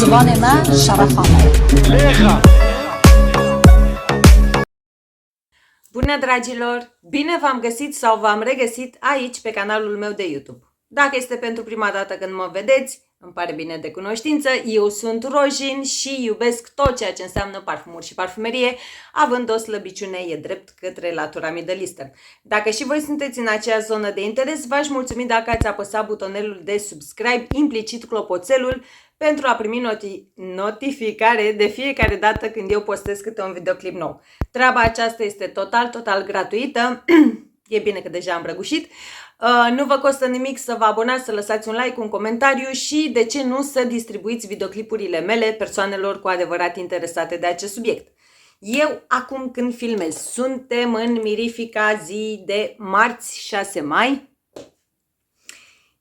زبان ما شرفانه. Bună dragilor! Bine v-am găsit sau v-am regăsit aici pe canalul meu de YouTube. Dacă este pentru prima dată când mă vedeți, îmi pare bine de cunoștință, eu sunt Rojin și iubesc tot ceea ce înseamnă parfumuri și parfumerie, având o slăbiciune e drept către latura Middle Eastern. Dacă și voi sunteți în acea zonă de interes, v-aș mulțumi dacă ați apăsat butonelul de subscribe, implicit clopoțelul, pentru a primi notificare de fiecare dată când eu postez câte un videoclip nou. Treaba aceasta este total gratuită, e bine că deja am răgușit. Nu vă costă nimic să vă abonați, să lăsați un like, un comentariu și, de ce nu, să distribuiți videoclipurile mele persoanelor cu adevărat interesate de acest subiect. Eu, acum când filmez, suntem în mirifica zi de marți 6 mai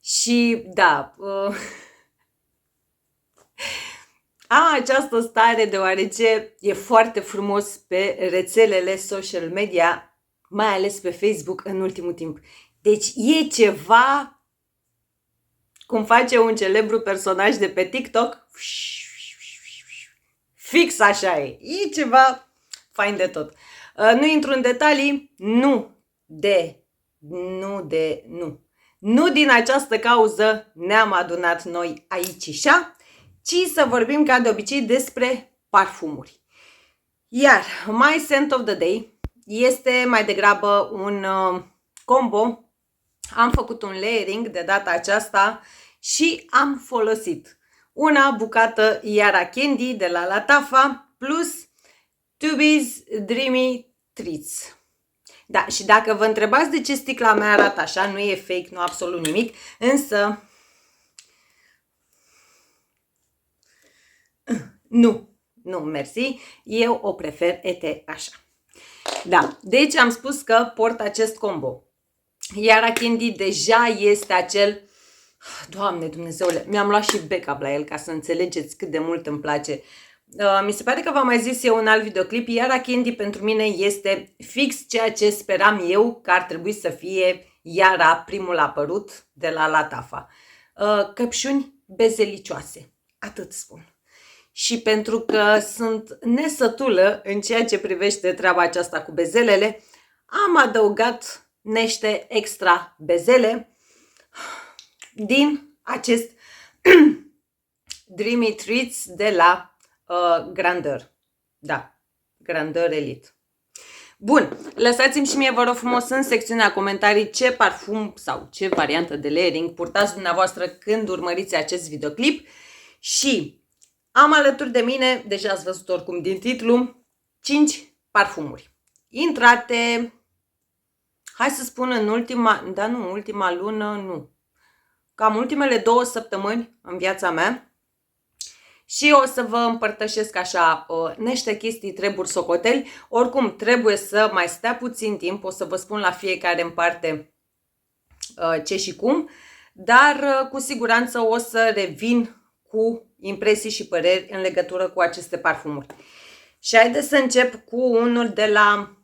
și, da, am această stare deoarece e foarte frumos pe rețelele social media, mai ales pe Facebook în ultimul timp. Deci e ceva, cum face un celebru personaj de pe TikTok, fix așa e. E ceva fain de tot. Nu intru în detalii, nu din această cauză ne-am adunat noi aici ci să vorbim ca de obicei despre parfumuri. Iar my scent of the day este mai degrabă un combo. Am făcut un layering de data aceasta și am folosit una bucată Yara Candy de la Lattafa plus Tubi's Dreamy Treats. Da, și dacă vă întrebați de ce sticla mea arată așa, nu e fake, nu absolut nimic, însă nu, mersi, eu o prefer așa. Da, deci am spus că port acest combo. Yara Candy deja este acel, Doamne Dumnezeule, mi-am luat și backup la el ca să înțelegeți cât de mult îmi place. Mi se pare că v-am mai zis eu în alt videoclip, Yara Candy pentru mine este fix ceea ce speram eu că ar trebui să fie Yara primul apărut de la Lattafa. Căpșuni bezelicioase, atât spun. Și pentru că sunt nesătulă în ceea ce privește treaba aceasta cu bezelele, am adăugat niște extra bezele din acest Dreamy Treats de la Grandeur. Da, Grandeur Elite. Bun, lăsați-mi și mie, vă rog frumos, în secțiunea comentarii ce parfum sau ce variantă de layering purtați dumneavoastră când urmăriți acest videoclip. Și am alături de mine, deja ați văzut oricum din titlu, 5 parfumuri intrate, hai să spun în ultima lună, nu, cam ultimele 2 săptămâni în viața mea. Și o să vă împărtășesc așa niște chestii, treburi, socoteli. Oricum trebuie să mai stea puțin timp, o să vă spun la fiecare în parte ce și cum, dar cu siguranță o să revin cu impresii și păreri în legătură cu aceste parfumuri. Și haideți să încep cu unul de la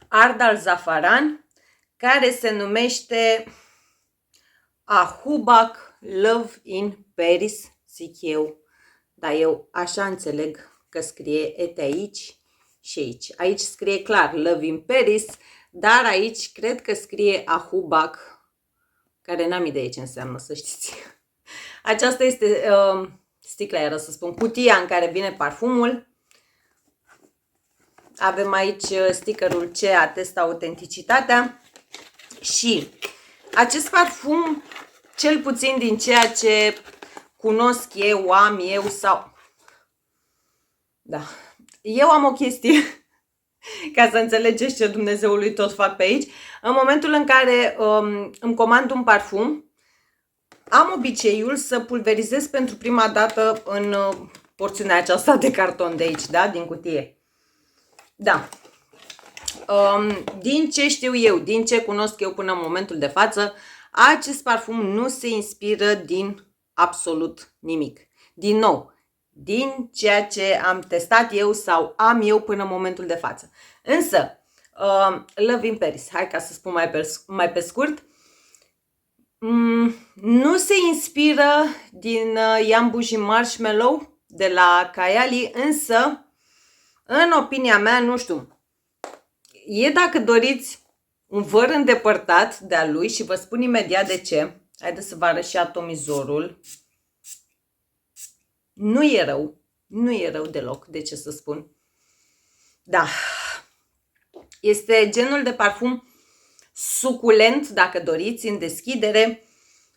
Ardal Zafaran, care se numește Ahubak Love in Paris, zic eu. Dar eu așa înțeleg că scrie aici și aici. Aici scrie clar Love in Paris, dar aici cred că scrie Ahubak, care n-am idee ce înseamnă, să știți. Aceasta este sticla, era să spun, cutia în care vine parfumul. Avem aici stickerul ce atestă autenticitatea. Și acest parfum, cel puțin din ceea ce cunosc eu, am eu sau... Da, eu am o chestie, ca să înțelegeți ce Dumnezeului tot fac pe aici. În momentul în care îmi comand un parfum, am obiceiul să pulverizez pentru prima dată în porțiunea aceasta de carton de aici, da, din cutie. Da. Din ce știu eu, din ce cunosc eu până în momentul de față, acest parfum nu se inspiră din absolut nimic. Din nou, din ceea ce am testat eu sau am eu până în momentul de față. Însă, Love in Paris, hai ca să spun mai pe scurt, nu se inspiră din Ian Bougie Marshmallow, de la Kayali, însă, în opinia mea, nu știu, e, dacă doriți, un văr îndepărtat de-a lui și vă spun imediat de ce. Haideți să vă arăt și atomizorul. Nu e rău. Nu e rău deloc, de ce să spun. Da. Este genul de parfum suculent, dacă doriți, în deschidere.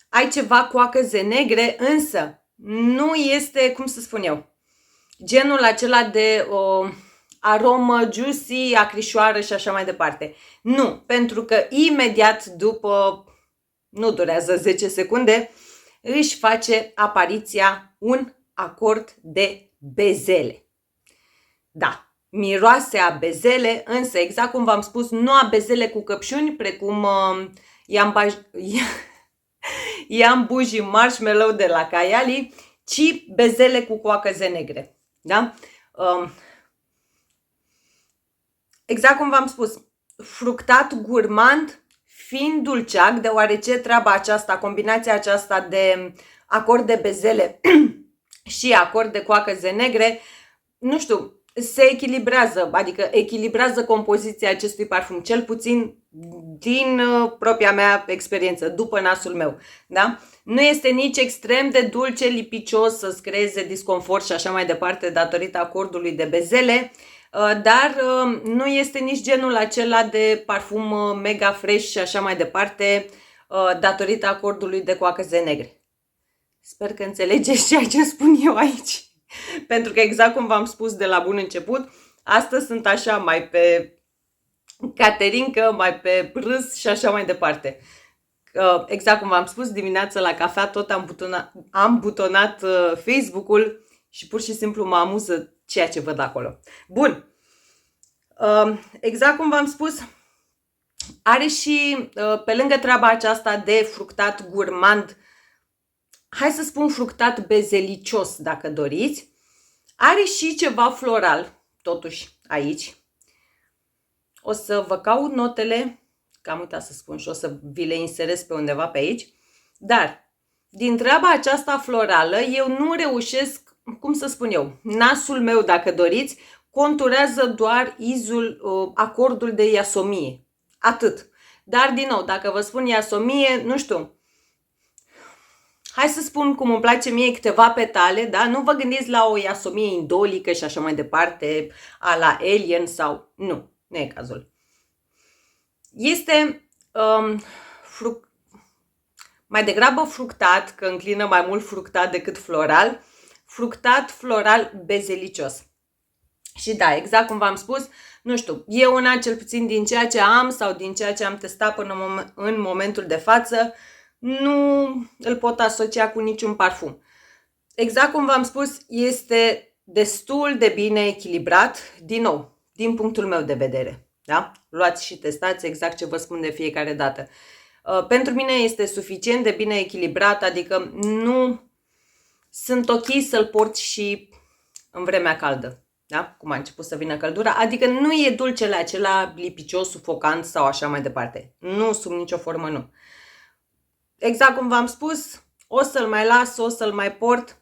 Ai ceva coacăze negre, însă nu este, cum să spun eu, genul acela de aromă juicy, acrișoară și așa mai departe. Nu, pentru că imediat după, nu durează 10 secunde, își face apariția un acord de bezele. Da, miroase a bezele, însă exact cum v-am spus, nu a bezele cu căpșuni, precum Iam Bougie Marshmallow de la Kayali, ci bezele cu coacăze negre. Da? Exact cum v-am spus, fructat gurmand, fin dulceac, deoarece treaba aceasta, combinația aceasta de acord de bezele și acord de coacăze negre, nu știu, se echilibrează, adică echilibrează compoziția acestui parfum, cel puțin din propria mea experiență, după nasul meu. Da? Nu este nici extrem de dulce, lipicios, să-ți creeze disconfort și așa mai departe datorită acordului de bezele, dar nu este nici genul acela de parfum mega fresh și așa mai departe datorită acordului de coacăze negre. Sper că înțelegeți ceea ce spun eu aici. Pentru că exact cum v-am spus de la bun început, astăzi sunt așa mai pe caterincă, mai pe râs și așa mai departe. Exact cum v-am spus, dimineața la cafea tot am butonat Facebook-ul și pur și simplu mă amuză ceea ce văd acolo. Bun. Exact cum v-am spus, are și, pe lângă treaba aceasta de fructat gurmand, hai să spun fructat bezelicios, dacă doriți, are și ceva floral, totuși, aici. O să vă caut notele, că am uitat să spun și o să vi le inserez pe undeva pe aici, dar din treaba aceasta florală, eu nu reușesc, cum să spun eu, nasul meu, dacă doriți, conturează doar acordul de iasomie. Atât. Dar, din nou, dacă vă spun iasomie, nu știu, hai să spun cum îmi place mie câteva petale, da? Nu vă gândiți la o iasomie indolică și așa mai departe, a la Alien sau... Nu, nu e cazul. Este mai degrabă fructat, că înclină mai mult fructat decât floral, fructat floral bezelicios. Și da, exact cum v-am spus, nu știu, e una cel puțin din ceea ce am sau din ceea ce am testat până în momentul de față, nu îl pot asocia cu niciun parfum. Exact cum v-am spus, este destul de bine echilibrat, din nou, din punctul meu de vedere. Da? Luați și testați exact ce vă spun de fiecare dată. Pentru mine este suficient de bine echilibrat, adică nu sunt ok să-l port și în vremea caldă. Da? Cum a început să vină căldura, adică nu e dulcele acela lipicios, sufocant sau așa mai departe. Nu, sub nicio formă nu. Exact cum v-am spus, o să-l mai las, o să-l mai port.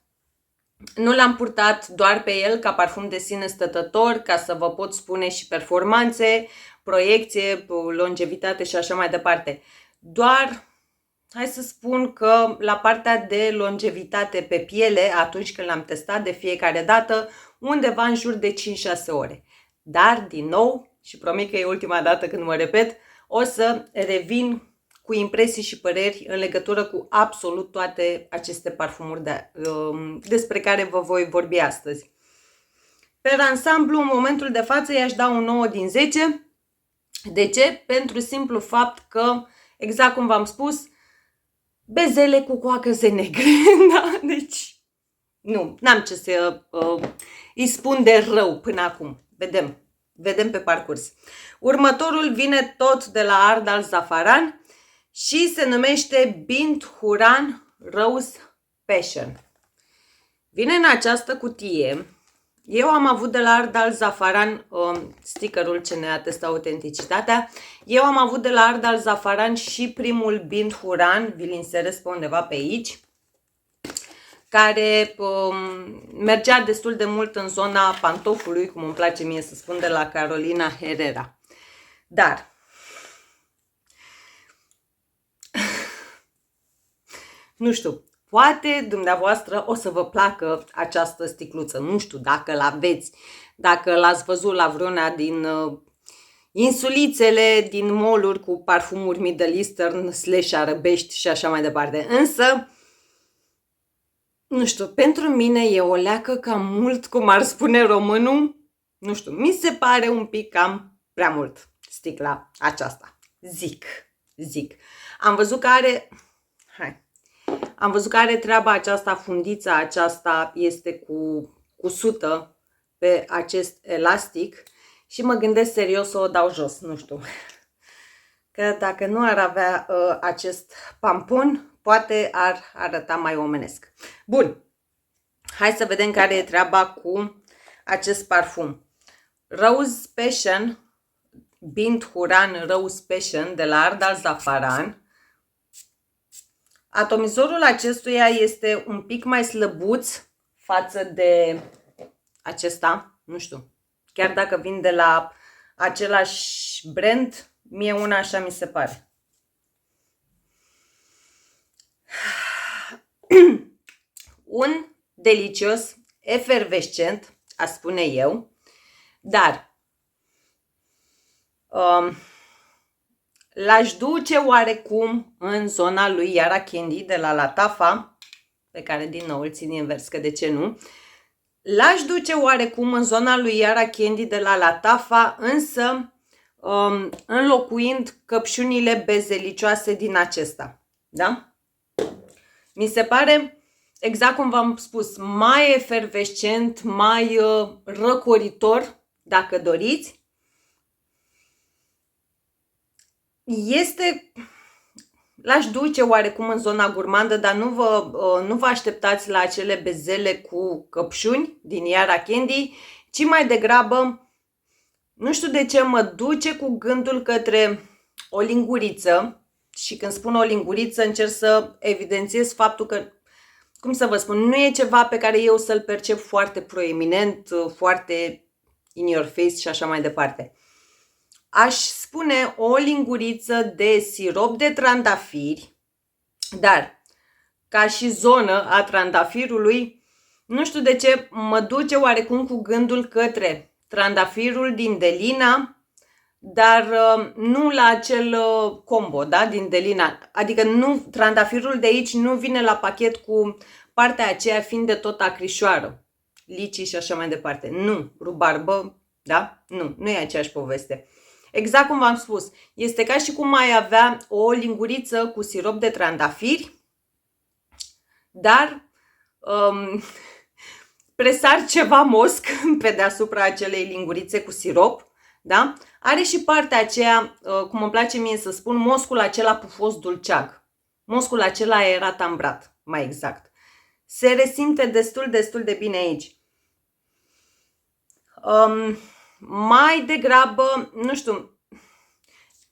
Nu l-am purtat doar pe el ca parfum de sine stătător, ca să vă pot spune și performanțe, proiecție, longevitate și așa mai departe. Doar, hai să spun că la partea de longevitate pe piele, atunci când l-am testat de fiecare dată, undeva în jur de 5-6 ore. Dar, din nou, și promit că e ultima dată când mă repet, o să revin cu impresii și păreri în legătură cu absolut toate aceste parfumuri despre care vă voi vorbi astăzi. Pe ansamblu, în momentul de față, i-aș da un 9 din 10. De ce? Pentru simplu fapt că, exact cum v-am spus, bezele cu coacăze negre. Da? Deci, nu, n-am ce să îi spun de rău până acum. Vedem pe parcurs. Următorul vine tot de la Ard Al Zafaran și se numește Bint Huran Rose Passion. Vine în această cutie. Eu am avut de la Ard Al Zafaran stickerul ce ne atestă autenticitatea. Eu am avut de la Ard Al Zafaran și primul Bint Huran, vi-l inserez pe undeva pe aici. care mergea destul de mult în zona pantofului, cum îmi place mie să spun, de la Carolina Herrera. Dar nu știu, poate dumneavoastră o să vă placă această sticluță. Nu știu dacă l-aveți, dacă l-ați văzut la vreuna din insulițele, din mall-uri cu parfumuri Middle Eastern / arăbești și așa mai departe. Însă, nu știu, pentru mine e o leacă cam mult, cum ar spune românul. Nu știu, mi se pare un pic cam prea mult sticla aceasta. Zic. Am văzut că are... Am văzut că are treaba aceasta, fundița aceasta este cu cusută pe acest elastic și mă gândesc serios să o dau jos, nu știu. Că dacă nu ar avea acest pampon, poate ar arăta mai omenesc. Bun, hai să vedem care e treaba cu acest parfum. Rose Passion, Bint Huran Rose Passion de la Ardal Zafaran. Atomizorul acestuia este un pic mai slăbuț față de acesta, nu știu, chiar dacă vin de la același brand, mie una așa mi se pare. Un delicios, efervescent, a spune eu, dar l-aș duce oarecum în zona lui Yara Candy de la Latafa, pe care din nou îl țin invers, că de ce nu? L-aș duce oarecum în zona lui Yara Candy de la Latafa, însă înlocuind căpșunile bezelicioase din acesta. Da? Mi se pare, exact cum v-am spus, mai efervescent, mai răcoritor, dacă doriți. L-aș duce oarecum în zona gurmandă, dar nu vă așteptați la acele bezele cu căpșuni din Yara Candy, ci mai degrabă, nu știu de ce, mă duce cu gândul către o linguriță. Și când spun o linguriță, încerc să evidențiez faptul că, cum să vă spun, nu e ceva pe care eu să-l percep foarte proeminent, foarte in your face și așa mai departe. Aș spune o linguriță de sirop de trandafiri, dar ca și zonă a trandafirului, nu știu de ce, mă duce oarecum cu gândul către trandafirul din Delina, dar nu la acel combo, da, din Delina. Adică nu, trandafirul de aici nu vine la pachet cu partea aceea fiind de tot acrișoară, licii și așa mai departe. Nu, rubarbă, da? Nu e aceeași poveste. Exact cum v-am spus, este ca și cum ai avea o linguriță cu sirop de trandafiri, dar presar ceva mosc pe deasupra acelei lingurițe cu sirop, da? Are și partea aceea, cum îmi place mie să spun, moscul acela pufos dulceag. Moscul acela aerat ambrat, mai exact. Se resimte destul de bine aici. Mai degrabă, nu știu,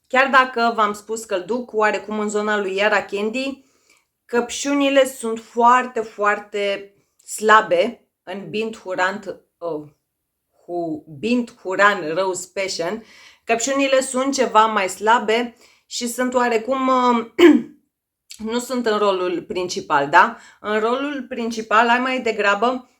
chiar dacă v-am spus că îl duc oarecum în zona lui Yara Candy, căpșunile sunt foarte slabe în Bint Huran Rose Passion. Căpșunile sunt ceva mai slabe și sunt oarecum, nu sunt în rolul principal, da? În rolul principal ai mai degrabă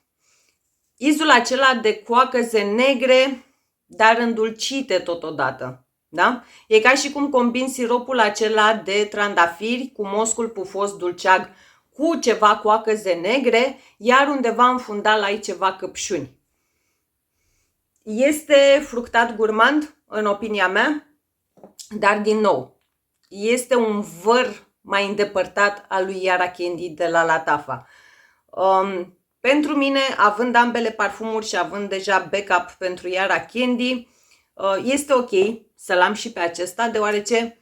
izul acela de coacăze negre, dar îndulcite totodată. Da? E ca și cum combin siropul acela de trandafiri cu moscul pufos dulceag cu ceva coacăze negre, iar undeva în fundal ai ceva căpșuni. Este fructat gurmand, în opinia mea, dar din nou, este un văr mai îndepărtat al lui Yara Candy de la Latafa. Pentru mine, având ambele parfumuri și având deja backup pentru Yara Candy, este ok să-l am și pe acesta, deoarece,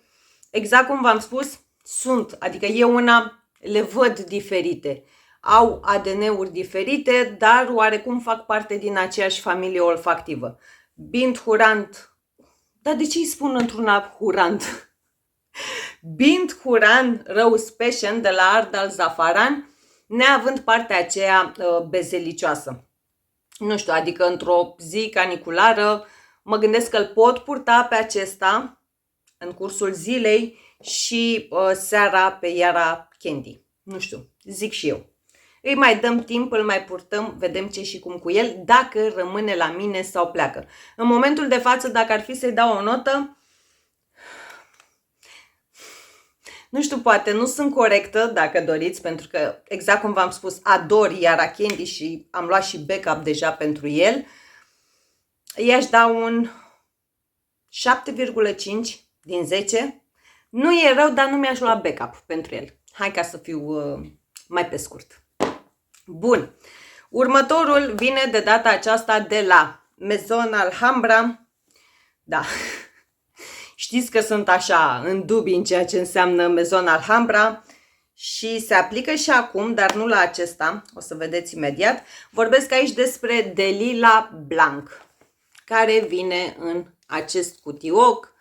exact cum v-am spus, adică eu le văd diferite. Au ADN-uri diferite, dar oarecum fac parte din aceeași familie olfactivă. Bint Hurant, dar de ce îi spun într-una Hurant? Bint Huran Rose Passion de la Ardal Zafaran neavând partea aceea bezelicioasă. Nu știu, adică într-o zi caniculară mă gândesc că îl pot purta pe acesta în cursul zilei și seara pe Yara Candy. Nu știu, zic și eu. Îi mai dăm timp, îl mai purtăm, vedem ce și cum cu el, dacă rămâne la mine sau pleacă. În momentul de față, dacă ar fi să-i dau o notă, nu știu, poate nu sunt corectă, dacă doriți, pentru că, exact cum v-am spus, ador Yara Candy și am luat și backup deja pentru el. I-aș da un 7,5 din 10. Nu e rău, dar nu mi-aș lua backup pentru el. Hai ca să fiu mai pe scurt. Bun. Următorul vine de data aceasta de la Maison Alhambra. Da. Știți că sunt așa în dubii în ceea ce înseamnă Maison Alhambra și se aplică și acum, dar nu la acesta. O să vedeți imediat. Vorbesc aici despre Delila Blanc, care vine în acest cutioc.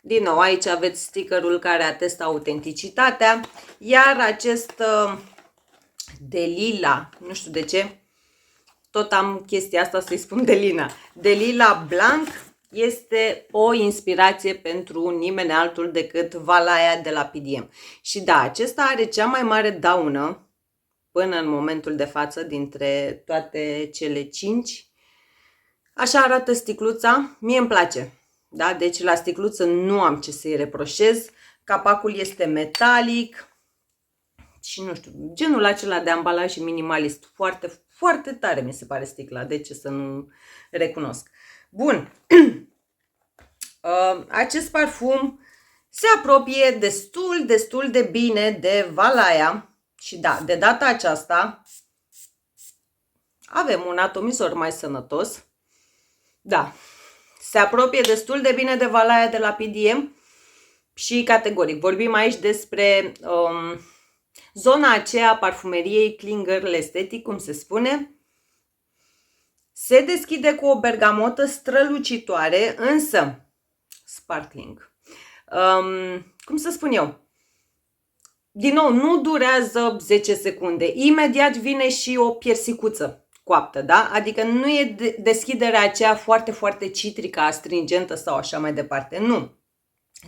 Din nou, aici aveți stickerul care atestă autenticitatea, iar acest Delila, nu știu de ce, tot am chestia asta să-i spun Delina. Delila Blanc este o inspirație pentru nimeni altul decât Valaya de la PDM. Și da, acesta are cea mai mare daună până în momentul de față dintre toate cele 5. Așa arată sticluța, mie îmi place. Da? Deci la sticluță nu am ce să-i reproșez. Capacul este metalic și nu știu, genul acela de ambalaj minimalist. Foarte, foarte tare mi se pare sticla, de ce să nu recunosc. Bun, acest parfum se apropie destul de bine de Valaya și da, de data aceasta avem un atomizor mai sănătos. Da, se apropie destul de bine de Valaya de la PDM și categoric. Vorbim aici despre zona aceea a parfumeriei clean girl estetic, cum se spune. Se deschide cu o bergamotă strălucitoare, însă sparkling. Cum să spun eu? Din nou, nu durează 10 secunde. Imediat vine și o piersicuță coaptă, da? Adică nu e deschiderea aceea foarte, foarte citrică, astringentă sau așa mai departe. Nu.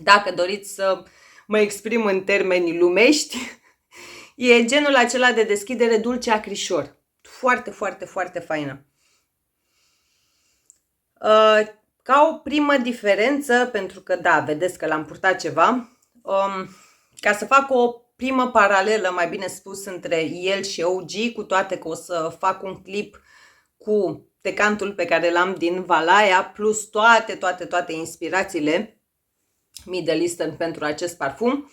Dacă doriți să mă exprim în termeni lumești, e genul acela de deschidere dulce acrișor. Foarte, foarte, foarte faină. Ca o primă diferență, pentru că da, vedeți că l-am purtat ceva, ca să fac o primă paralelă, mai bine spus, între el și OG, cu toate că o să fac un clip cu decantul pe care l-am din Valaya, plus toate inspirațiile Middle Eastern pentru acest parfum.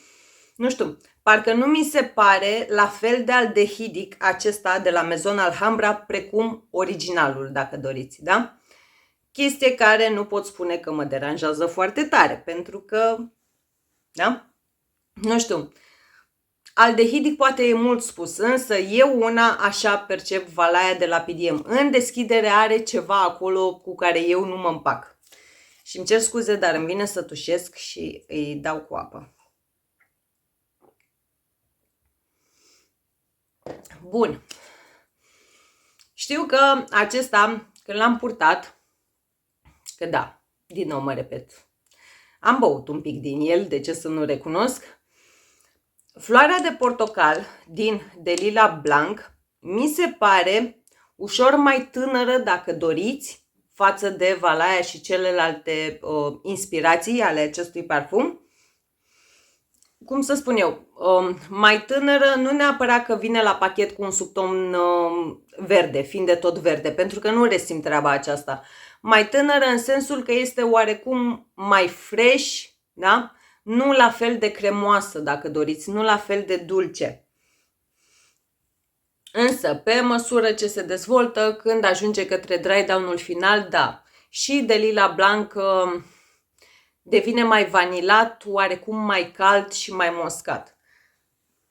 Nu știu, parcă nu mi se pare la fel de aldehidic acesta de la Maison Alhambra precum originalul, dacă doriți, da? Chestie care nu pot spune că mă deranjează foarte tare, pentru că, da? Nu știu, aldehidic poate e mult spus, însă eu una așa percep Valaya de la PDM. În deschidere are ceva acolo cu care eu nu mă împac. Și îmi cer scuze, dar îmi vine să tușesc și îi dau cu apă. Bun. Știu că acesta, când l-am purtat, că da, din nou mă repet, am băut un pic din el, de ce să nu recunosc. Floarea de portocal din Delila Blanc mi se pare ușor mai tânără, dacă doriți, față de Valaya și celelalte inspirații ale acestui parfum. Cum să spun eu, mai tânără, nu neapărat că vine la pachet cu un subton verde, fiind de tot verde, pentru că nu resimt treaba aceasta. Mai tânără în sensul că este oarecum mai fresh, da? Nu la fel de cremoasă, dacă doriți, nu la fel de dulce. Însă, pe măsură ce se dezvoltă, când ajunge către dry down-ul final, da, și Delila Blanc devine mai vanilat, oarecum mai cald și mai moscat.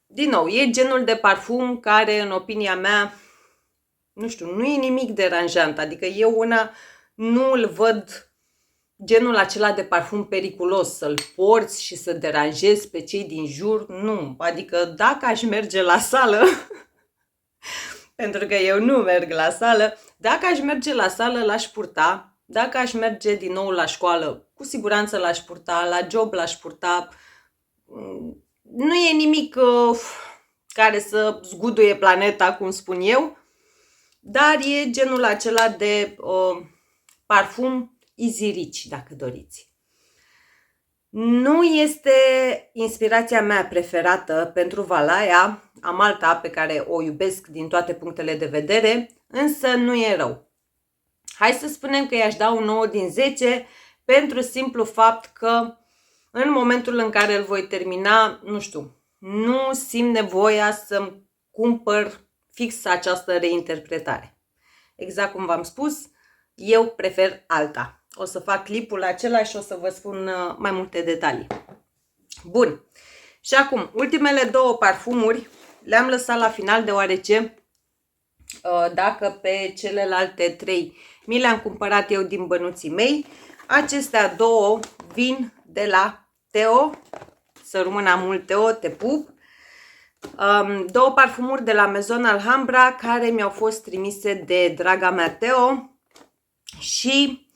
Din nou, e genul de parfum care, în opinia mea, nu știu, nu e nimic deranjant. Adică eu una nu îl văd genul acela de parfum periculos, să-l porți și să deranjezi pe cei din jur, nu. Adică dacă aș merge la sală, pentru că eu nu merg la sală. Dacă aș merge la sală, l-aș purta. Dacă aș merge din nou la școală, cu siguranță l-aș purta. La job l-aș purta. Nu e nimic care să zguduie planeta, cum spun eu, dar e genul acela de parfum easy rich, dacă doriți. Nu este inspirația mea preferată pentru Valaya, am alta pe care o iubesc din toate punctele de vedere, însă nu e rău. Hai să spunem că i-aș da un 9 din 10 pentru simplu fapt că în momentul în care îl voi termina, nu știu, nu simt nevoia să-mi cumpăr fix această reinterpretare. Exact cum v-am spus, eu prefer alta. O să fac clipul acela și o să vă spun mai multe detalii. Bun. Și acum, ultimele două parfumuri le-am lăsat la final deoarece dacă pe celelalte trei mi le-am cumpărat eu din bănuții mei, acestea două vin de la Teo. Să rămână mult, Teo, te pup. Două parfumuri de la Maison Alhambra care mi-au fost trimise de draga mea Teo și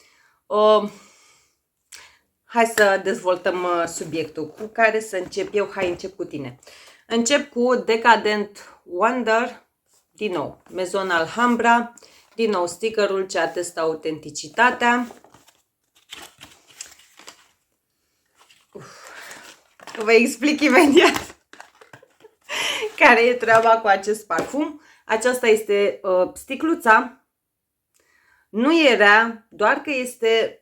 hai să dezvoltăm subiectul. Cu care să încep eu? Hai, încep cu tine. Încep cu Decadent Wonder, din nou, Maison Alhambra, din nou stickerul ce atestă autenticitatea. Vă explic imediat care e treaba cu acest parfum. Aceasta este sticluța. Nu e rea, doar că este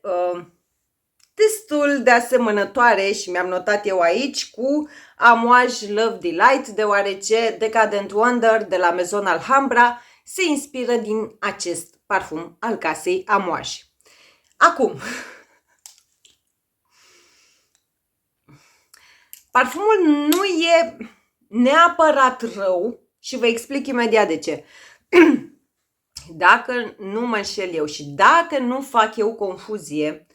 destul de asemănătoare și mi-am notat eu aici cu Amouage Love Delight, deoarece Decadent Wonder de la Maison Alhambra se inspiră din acest parfum al casei Amouage. Acum, parfumul nu e neapărat rău și vă explic imediat de ce. Dacă nu mă înșel eu și dacă nu fac eu confuzie,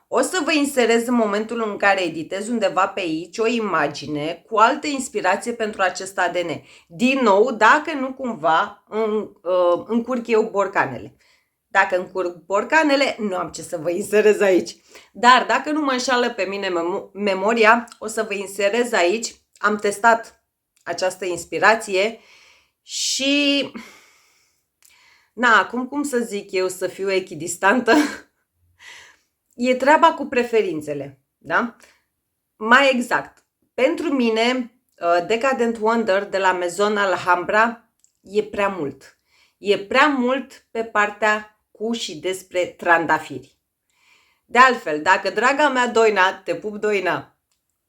o să vă inserez în momentul în care editez undeva pe aici o imagine cu altă inspirație pentru acest ADN. Din nou, dacă nu cumva încurc eu borcanele. Dacă încurc borcanele, nu am ce să vă inserez aici. Dar dacă nu mă înșală pe mine memoria, o să vă inserez aici. Am testat această inspirație și... Na, acum cum să zic eu să fiu echidistantă? E treaba cu preferințele, da? Mai exact, pentru mine Decadent Wonder de la Maison Alhambra e prea mult. E prea mult pe partea cu și despre trandafiri. De altfel, dacă draga mea Doina, te pup Doina,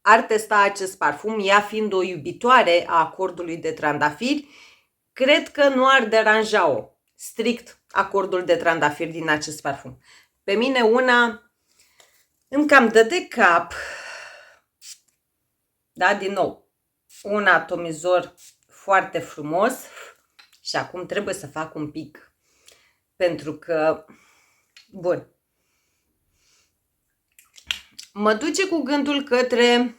ar testa acest parfum, ea fiind o iubitoare a acordului de trandafiri, cred că nu ar deranja-o strict acordul de trandafiri din acest parfum. Pe mine una îmi cam dă de cap. Da, din nou, un atomizor foarte frumos și acum trebuie să fac un pic pentru că, bun, mă duce cu gândul către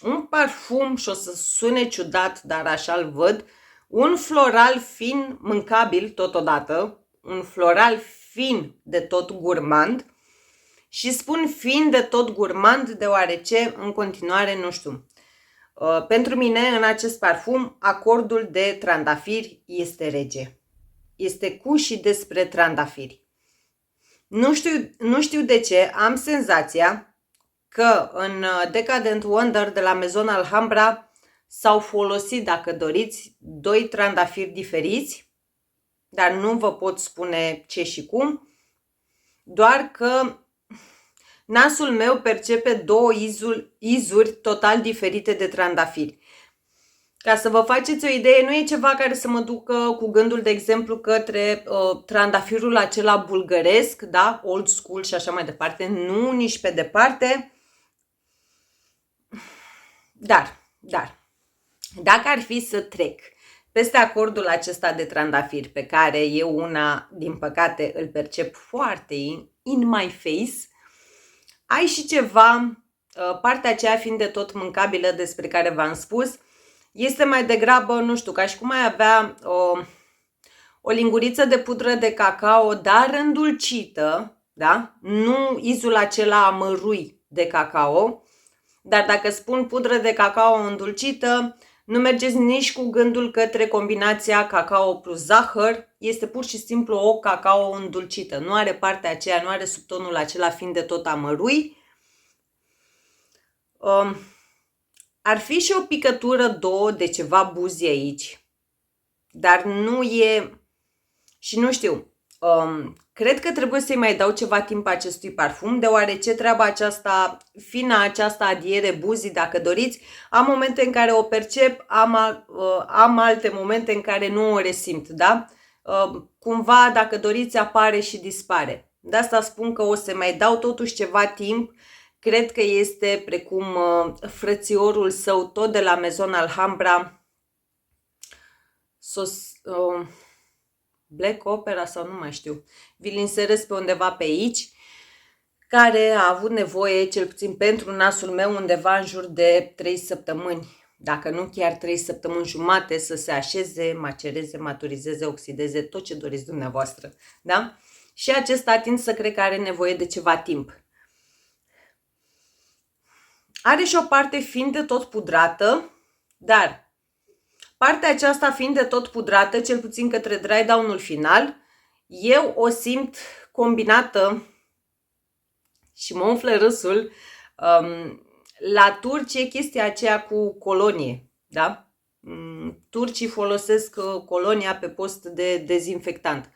un parfum și o să sune ciudat, dar așa-l văd, un floral fin mâncabil totodată, un floral fin de tot gurmand și spun fin de tot gurmand deoarece în continuare nu știu. Pentru mine în acest parfum acordul de trandafiri este rege. Este cu și despre trandafiri. Nu știu de ce am senzația că în Decadent Wonder de la Maison Alhambra s-au folosit, dacă doriți, doi trandafiri diferiți, dar nu vă pot spune ce și cum, doar că nasul meu percepe două izuri total diferite de trandafiri. Ca să vă faceți o idee, nu e ceva care să mă ducă cu gândul, de exemplu, către trandafirul acela bulgăresc, da? Old school și așa mai departe, nu nici pe departe, dar, dacă ar fi să trec peste acordul acesta de trandafiri pe care eu una, din păcate, îl percep foarte in my face, ai și ceva, partea aceea fiind de tot mâncabilă despre care v-am spus, este mai degrabă, nu știu, ca și cum ai avea o linguriță de pudră de cacao, dar îndulcită, da? Nu izul acela amărui de cacao, dar dacă spun pudră de cacao îndulcită, nu mergeți nici cu gândul către combinația cacao plus zahăr, este pur și simplu o cacao îndulcită, nu are partea aceea, nu are subtonul acela fiind de tot amărui. Ar fi și o picătură, două de ceva buzi aici, dar nu e, și nu știu, cred că trebuie să-i mai dau ceva timp acestui parfum, deoarece treaba aceasta, fina această adiere buzii, dacă doriți, am momente în care o percep, am alte momente în care nu o resimt, da? Cumva, dacă doriți, apare și dispare. De asta spun că o să mai dau totuși ceva timp. Cred că este precum frățiorul său, tot de la Maison Alhambra, Black Opera sau nu mai știu. Vi-l inserez pe undeva pe aici, care a avut nevoie, cel puțin pentru nasul meu, undeva în jur de 3 săptămâni, dacă nu chiar 3 săptămâni jumate, să se așeze, macereze, maturizeze, oxideze, tot ce doriți dumneavoastră. Da? Și acesta tind să cred că are nevoie de ceva timp. Are și o parte fiind de tot pudrată, dar partea aceasta fiind de tot pudrată, cel puțin către dry down-ul final, eu o simt combinată și mă umflă râsul. La turci e chestia aceea cu colonie, da? Turcii folosesc colonia pe post de dezinfectant.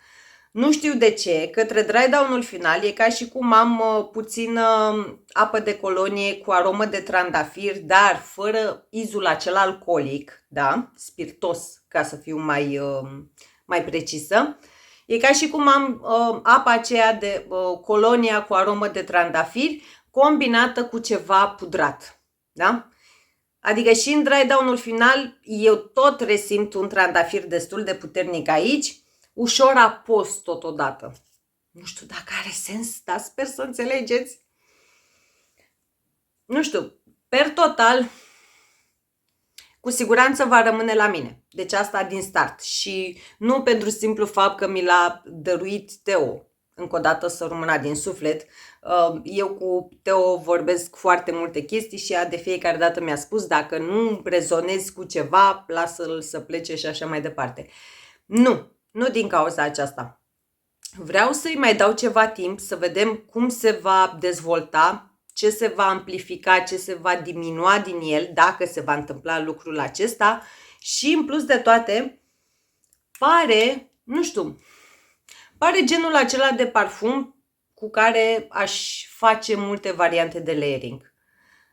Nu știu de ce, către dry down-ul final e ca și cum am puțină apă de colonie cu aromă de trandafir, dar fără izul acela alcoolic, da? Spirtos, ca să fiu mai precisă. E ca și cum am apa aceea de colonia cu aromă de trandafir combinată cu ceva pudrat, da? Adică și în dry down-ul final eu tot resimt un trandafir destul de puternic aici, ușor apos totodată. Nu știu dacă are sens, dar sper să înțelegeți. Nu știu, per total, cu siguranță va rămâne la mine. Deci asta din start. Și nu pentru simplu fapt că mi l-a dăruit Teo. Încă o dată să rămână din suflet. Eu cu Teo vorbesc foarte multe chestii și ea de fiecare dată mi-a spus dacă nu rezonezi cu ceva, lasă-l să plece și așa mai departe. Nu din cauza aceasta. Vreau să-i mai dau ceva timp să vedem cum se va dezvolta, ce se va amplifica, ce se va diminua din el, dacă se va întâmpla lucrul acesta. Și în plus de toate, pare, nu știu, pare genul acela de parfum cu care aș face multe variante de layering.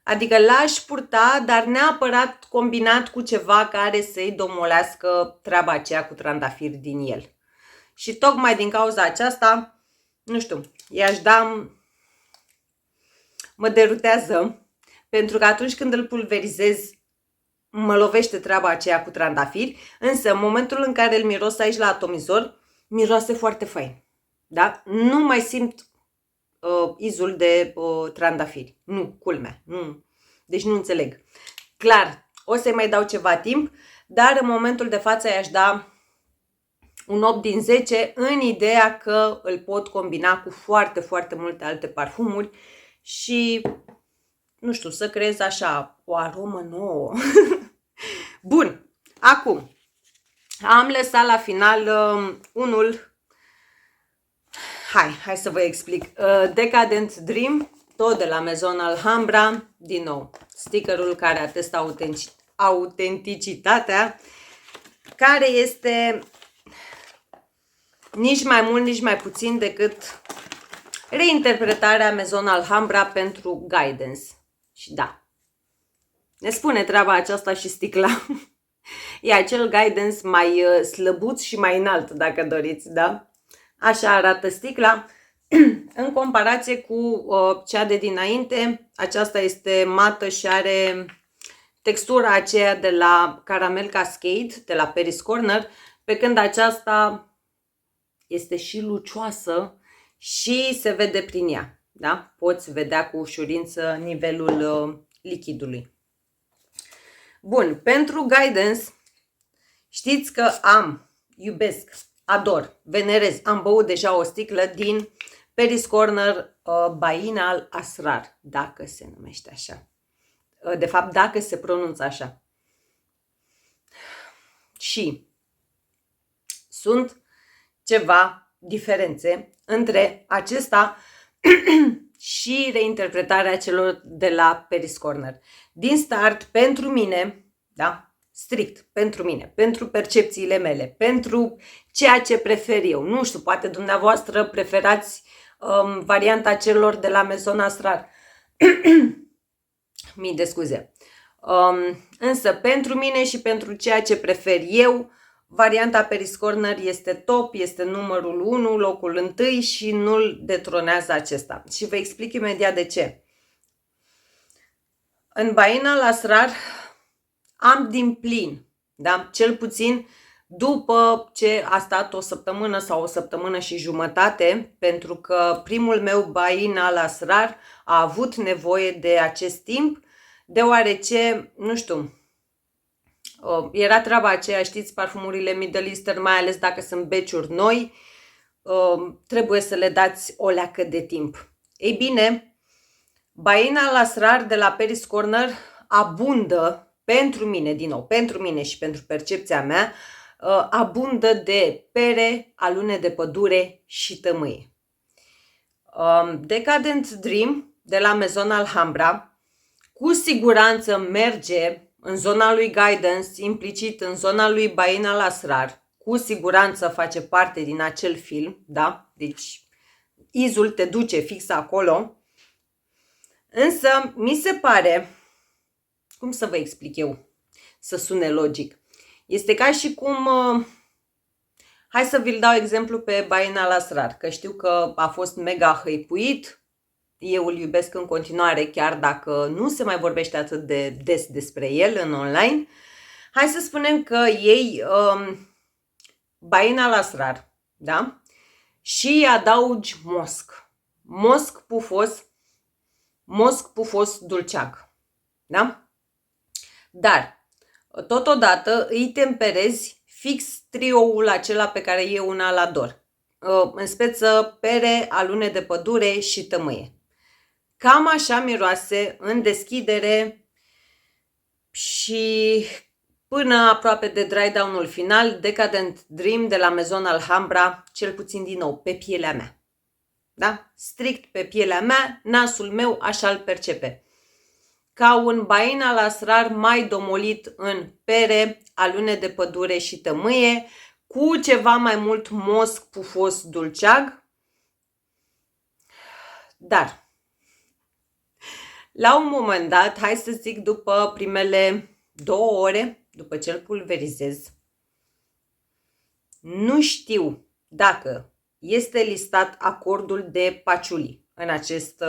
Adică l-aș purta, dar neapărat combinat cu ceva care să-i domolească treaba aceea cu trandafir din el. Și tocmai din cauza aceasta, nu știu, i-aș da, mă derutează, pentru că atunci când îl pulverizez, mă lovește treaba aceea cu trandafir, însă în momentul în care îl miros aici la atomizor, miroase foarte fain. Da? Nu mai simt izul de trandafiri. Nu, culmea. Nu. Deci nu înțeleg. Clar, o să-i mai dau ceva timp, dar în momentul de față i-aș da un 8 din 10 în ideea că îl pot combina cu foarte, foarte multe alte parfumuri și, nu știu, să creez așa o aromă nouă. Bun, acum am lăsat la final unul. Hai să vă explic. Decadent Dream, tot de la Maison Alhambra, din nou, stickerul care atestă autenticitatea, care este nici mai mult, nici mai puțin decât reinterpretarea Maison Alhambra pentru Guidance. Și da, ne spune treaba aceasta și sticla. E acel Guidance mai slăbuț și mai înalt, dacă doriți, da? Așa arată sticla. În comparație cu cea de dinainte, aceasta este mată și are textura aceea de la Caramel Cascade, de la Paris Corner, pe când aceasta este și lucioasă și se vede prin ea. Da? Poți vedea cu ușurință nivelul lichidului. Bun, pentru Guidance știți că iubesc ador, venerez. Am băut deja o sticlă din Paris Corner Bain al Asrar, dacă se numește așa. De fapt, dacă se pronunță așa. Și sunt ceva diferențe între acesta și reinterpretarea celor de la Paris Corner. Din start, pentru mine, da, strict pentru mine, pentru percepțiile mele, pentru ceea ce prefer eu. Nu știu, poate dumneavoastră preferați varianta celor de la Maison Asrar. Mii de scuze. Însă, pentru mine și pentru ceea ce prefer eu, varianta Paris Corner este top, este numărul 1, locul 1 și nu-l detronează acesta. Și vă explic imediat de ce. În Bain al Asrar am din plin, da? Cel puțin după ce a stat o săptămână sau o săptămână și jumătate, pentru că primul meu Bain al Asrar a avut nevoie de acest timp, deoarece, nu știu, era treaba aceea, știți, parfumurile Middle Eastern, mai ales dacă sunt beciuri noi, trebuie să le dați o leacă de timp. Ei bine, Bain al Asrar de la Paris Corner abundă, pentru mine, din nou, pentru mine și pentru percepția mea, abundă de pere, alune de pădure și tămâie. Decadent Dream de la Maison Alhambra cu siguranță merge în zona lui Guidance, implicit în zona lui Bain al Asrar, cu siguranță face parte din acel film, da? Deci izul te duce fix acolo. Însă mi se pare, cum să vă explic eu, să sune logic, este ca și cum, hai să vi-l dau exemplu pe Bain al Asrar, că știu că a fost mega hăipuit. Eu îl iubesc în continuare, chiar dacă nu se mai vorbește atât de des despre el în online. Hai să spunem că ei Bain al Asrar, da? Și adaugi mosc pufos dulceag, da? Dar totodată îi temperezi fix trioul acela pe care eu una îl ador. În speță pere, alune de pădure și tămâie. Cam așa miroase în deschidere și până aproape de dry down-ul final, Decadent Dream de la Maison Alhambra, cel puțin din nou, pe pielea mea. Da? Strict pe pielea mea, nasul meu așa îl percepe. Ca un Bain al Asrar mai domolit în pere, alune de pădure și tămâie, cu ceva mai mult mosc pufos dulceag. Dar la un moment dat, hai să zic după primele 2 ore, după ce îl pulverizez, nu știu dacă este listat acordul de patchouli în acest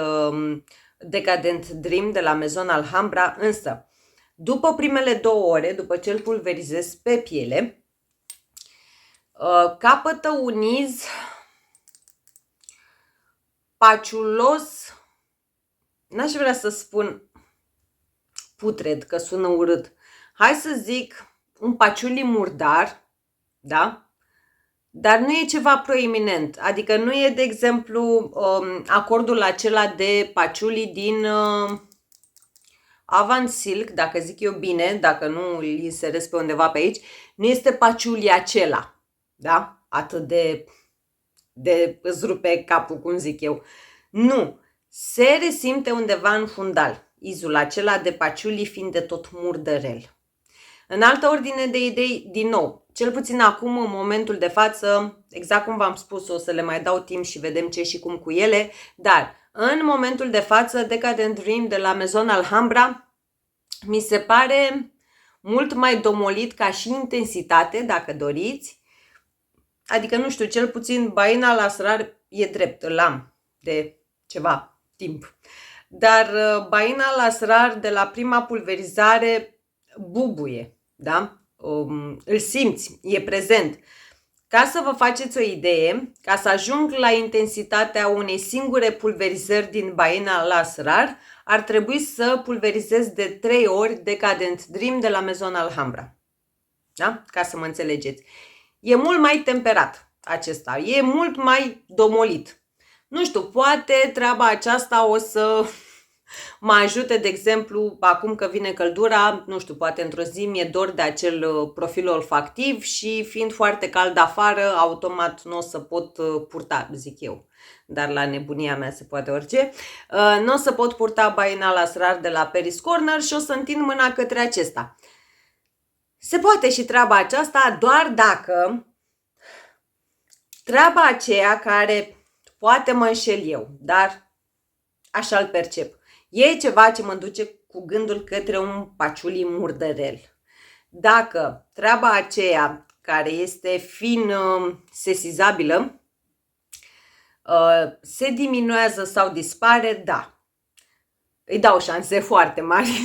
Decadent Dream de la Maison Alhambra, însă după primele 2 ore, după ce îl pulverizez pe piele, capătă un iz paciulos. N-aș vrea să spun putred, că sună urât. Hai să zic un patchouli murdar, da? Dar nu e ceva proeminent. Adică nu e, de exemplu, acordul acela de patchouli din Avant Silk, dacă zic eu bine, dacă nu îl inserez pe undeva pe aici, nu este patchouli acela, da? Atât de îți rupe capul, cum zic eu. Nu. Se resimte undeva în fundal, izul acela de patchouli fiind de tot murdărel. În altă ordine de idei, din nou, cel puțin acum, în momentul de față, exact cum v-am spus, o să le mai dau timp și vedem ce și cum cu ele, dar în momentul de față, Decadent Dream de la Maison Alhambra mi se pare mult mai domolit ca și intensitate, dacă doriți. Adică, nu știu, cel puțin Bain al Asrar e drept, îl am de ceva timp. Dar Bain al Asrar de la prima pulverizare bubuie, da? Îl simți, e prezent. Ca să vă faceți o idee, ca să ajung la intensitatea unei singure pulverizări din Bain al Asrar, ar trebui să pulverizez de 3 ori Decadent Dream de la Maison Alhambra. Da? Ca să mă înțelegeți. E mult mai temperat. acesta. E mult mai domolit. Nu știu, poate treaba aceasta o să mă ajute, de exemplu, acum că vine căldura, nu știu, poate într-o zi mi-e dor de acel profil olfactiv și fiind foarte cald afară, automat nu o să pot purta, zic eu, dar la nebunia mea se poate orice, nu o să pot purta Baina la Asrar de la Paris Corner și o să întind mâna către acesta. Se poate și treaba aceasta doar dacă treaba aceea care poate mă înșel eu, dar așa-l percep. E ceva ce mă duce cu gândul către un paciuli murdărel. Dacă treaba aceea care este fin sesizabilă se diminuează sau dispare, da. Îi dau șanse foarte mari.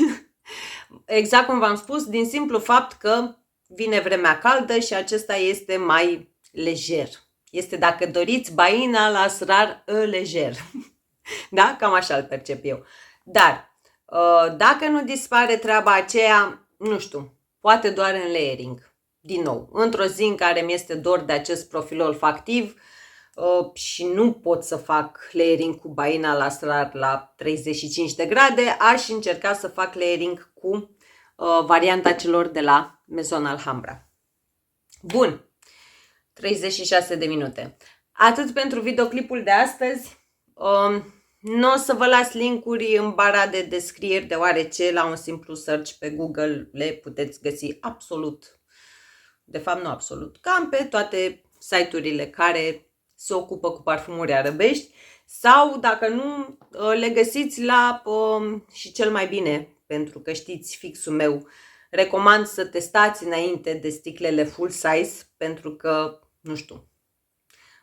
Exact cum v-am spus, din simplu fapt că vine vremea caldă și acesta este mai lejer. Este, dacă doriți, Baina la Asrar lejer. Da? Cam așa îl percep eu. Dar, dacă nu dispare treaba aceea, nu știu, poate doar în layering. Din nou, într-o zi în care mi este dor de acest profil olfactiv și nu pot să fac layering cu Baina la Asrar la 35 de grade, aș încerca să fac layering cu varianta celor de la Maison Alhambra. Bun, 36 de minute. Atât pentru videoclipul de astăzi. Nu o să vă las linkuri în bara de descrieri, deoarece la un simplu search pe Google le puteți găsi absolut, de fapt nu absolut, cam pe toate site-urile care se ocupă cu parfumuri arăbești, sau dacă nu, le găsiți la, și cel mai bine, pentru că știți fixul meu, recomand să testați înainte de sticlele full size, pentru că, nu știu,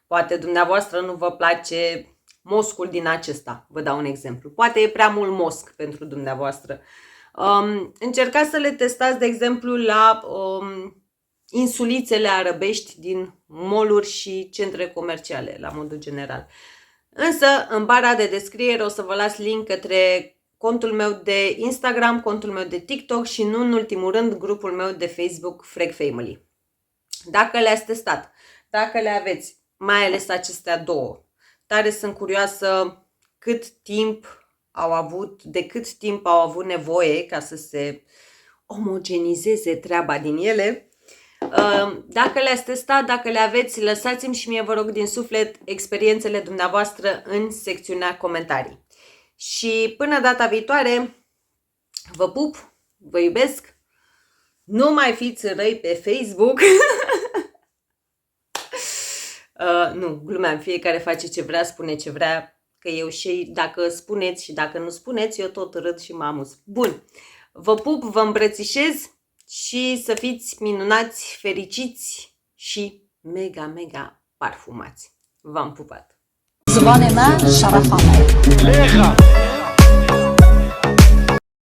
poate dumneavoastră nu vă place moscul din acesta, vă dau un exemplu. Poate e prea mult mosc pentru dumneavoastră. Încercați să le testați, de exemplu, la insulițele arăbești din mall-uri și centre comerciale, la modul general. Însă, în bara de descriere o să vă las link către contul meu de Instagram, contul meu de TikTok și, nu în ultimul rând, grupul meu de Facebook Frag Family. Dacă le-ați testat, dacă le aveți, mai ales acestea două, tare sunt curioasă de cât timp au avut nevoie ca să se omogenizeze treaba din ele. Dacă le-ați testat, dacă le aveți, lăsați-mi și mie, vă rog din suflet, experiențele dumneavoastră în secțiunea comentarii. Și până data viitoare, vă pup, vă iubesc, nu mai fiți răi pe Facebook. Nu, glumeam, fiecare face ce vrea, spune ce vrea, că eu și dacă spuneți și dacă nu spuneți, eu tot râd și mă amuz. Bun, vă pup, vă îmbrățișez și să fiți minunați, fericiți și mega, mega parfumați. V-am pupat! زبان من شرفمه.